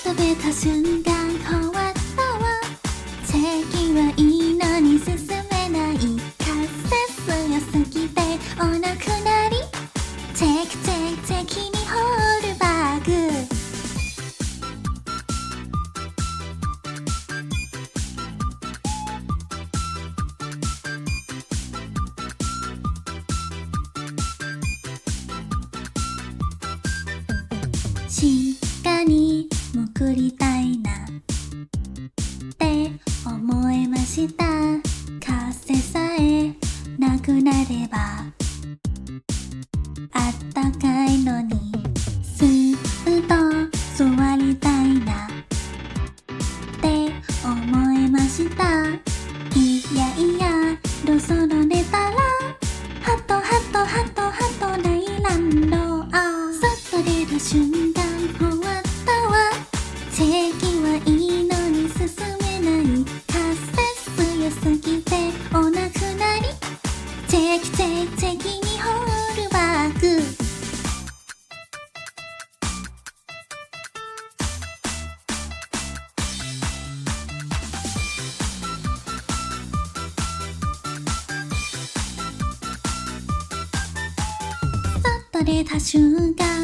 食べた瞬間終わったわ席はいいのに進めないカセ強すぎてお亡くなりチェックチェックチェキにホールバッグ静かに潜りたいなって思いました風さえなくなればあったかいのにスーッと座りたいなって思いましたいやいやロソロ寝たらハトハトハトハト大乱闘外出た瞬間終わったわ席はいいのに進めない風強すぎてお亡くなりチェキチェキチェキにホールバッグ外出た瞬間